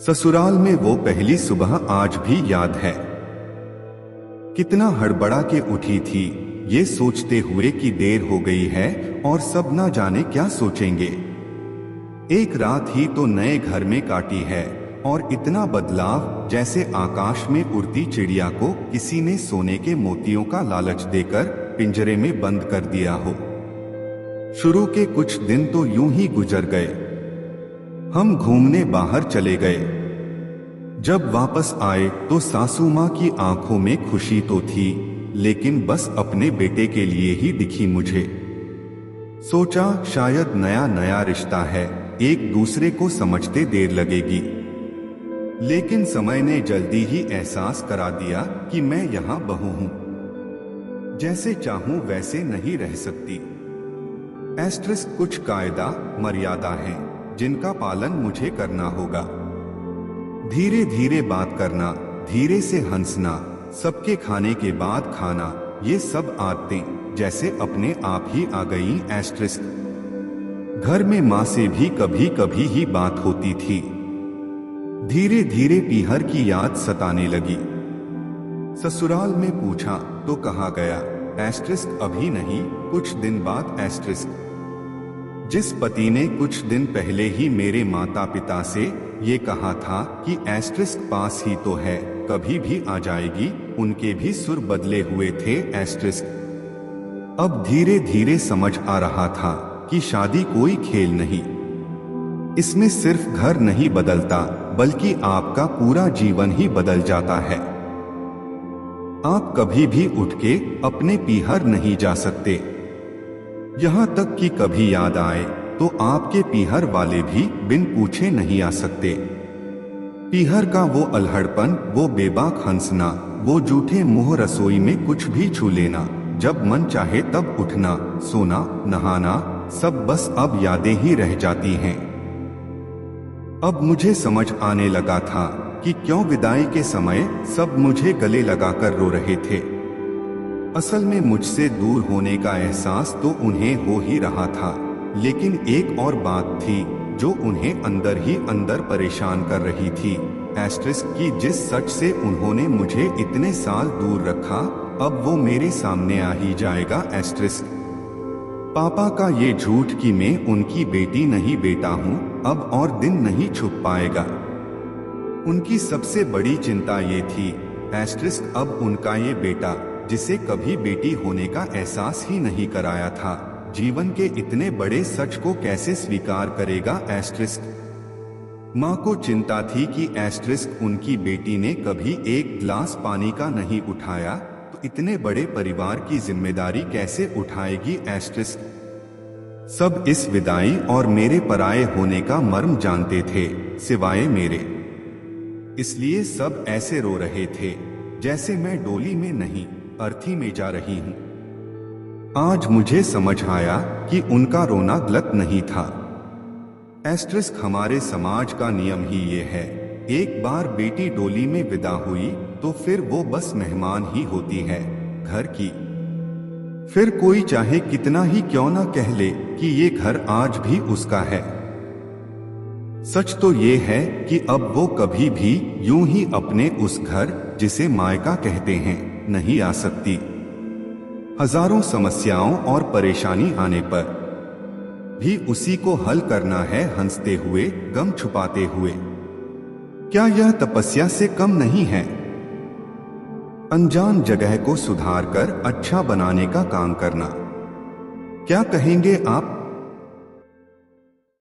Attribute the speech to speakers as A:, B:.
A: ससुराल में वो पहली सुबह आज भी याद है। कितना हड़बड़ा के उठी थी, ये सोचते हुए कि देर हो गई है और सब ना जाने क्या सोचेंगे। एक रात ही तो नए घर में काटी है और इतना बदलाव जैसे आकाश में उड़ती चिड़िया को किसी ने सोने के मोतियों का लालच देकर पिंजरे में बंद कर दिया हो। शुरू के कुछ दिन तो यूं ही गुजर गए। हम घूमने बाहर चले गए। जब वापस आए तो सासू माँ की आंखों में खुशी तो थी, लेकिन बस अपने बेटे के लिए ही दिखी मुझे। सोचा शायद नया नया रिश्ता है, एक दूसरे को समझते देर लगेगी, लेकिन समय ने जल्दी ही एहसास करा दिया कि मैं यहाँ बहू हूँ, जैसे चाहूं वैसे नहीं रह सकती। एस्ट्रिस्क कुछ कायदा मर्यादा हैं जिनका पालन मुझे करना होगा। धीरे धीरे बात करना, धीरे से हंसना, सबके खाने के बाद खाना, ये सब आदतें जैसे अपने आप ही आ गई। एस्ट्रिस्क घर में माँ से भी कभी कभी ही बात होती थी। धीरे धीरे पीहर की याद सताने लगी। ससुराल में पूछा तो कहा गया एस्ट्रिस्क अभी नहीं, कुछ दिन बाद। एस्ट्रिस्क जिस पति ने कुछ दिन पहले ही मेरे माता पिता से ये कहा था कि एस्ट्रिस्क पास ही तो है, कभी भी आ जाएगी, उनके भी सुर बदले हुए थे। एस्ट्रिस्क अब धीरे धीरे समझ आ रहा था कि शादी कोई खेल नहीं, इसमें सिर्फ घर नहीं बदलता बल्कि आपका पूरा जीवन ही बदल जाता है। आप कभी भी उठ के अपने पीहर नहीं जा सकते, यहाँ तक कि कभी याद आए तो आपके पीहर वाले भी बिन पूछे नहीं आ सकते। पीहर का वो अल्हड़पन, वो बेबाक हंसना, वो जूठे मुंह, रसोई में कुछ भी छू लेना, जब मन चाहे तब उठना, सोना, नहाना, सब बस अब यादें ही रह जाती हैं। अब मुझे समझ आने लगा था कि क्यों विदाई के समय सब मुझे गले लगाकर रो रहे थे। असल में मुझसे दूर होने का एहसास तो उन्हें हो ही रहा था, लेकिन एक और बात थी जो उन्हें अंदर ही अंदर परेशान कर रही थी। एस्ट्रिस्क की जिस सच से उन्होंने मुझे इतने साल दूर रखा, अब वो मेरे सामने आ ही जाएगा। एस्ट्रिस्क पापा का ये झूठ कि मैं उनकी बेटी नहीं बेटा हूँ अब और दिन नहीं छुप पाएगा। उनकी सबसे बड़ी चिंता ये थी, एस्ट्रिस्क अब उनका ये बेटा जिसे कभी बेटी होने का एहसास ही नहीं कराया था, जीवन के इतने बड़े सच को कैसे स्वीकार करेगा। एस्ट्रिस्क माँ को चिंता थी कि एस्ट्रिस्क उनकी बेटी ने कभी एक गिलास पानी का नहीं उठाया तो इतने बड़े परिवार की जिम्मेदारी कैसे उठाएगी। एस्ट्रिस्क सब इस विदाई और मेरे पराये होने का मर्म जानते थे, सिवाय मेरे। इसलिए सब ऐसे रो रहे थे जैसे मैं डोली में नहीं, अर्थी में जा रही हूं। आज मुझे समझ आया कि उनका रोना गलत नहीं था। एस्ट्रिस्क हमारे समाज का नियम ही ये है, एक बार बेटी डोली में विदा हुई तो फिर वो बस मेहमान ही होती है घर की। फिर कोई चाहे कितना ही क्यों ना कह ले कि ये घर आज भी उसका है। सच तो ये है कि अब वो कभी भी यूं ही अपने उस घर जिसे मायका कहते हैं नहीं आ सकती। हजारों समस्याओं और परेशानी आने पर भी उसी को हल करना है, हंसते हुए, गम छुपाते हुए। क्या यह तपस्या से कम नहीं है? अनजान जगह को सुधार कर अच्छा बनाने का काम करना। क्या कहेंगे आप?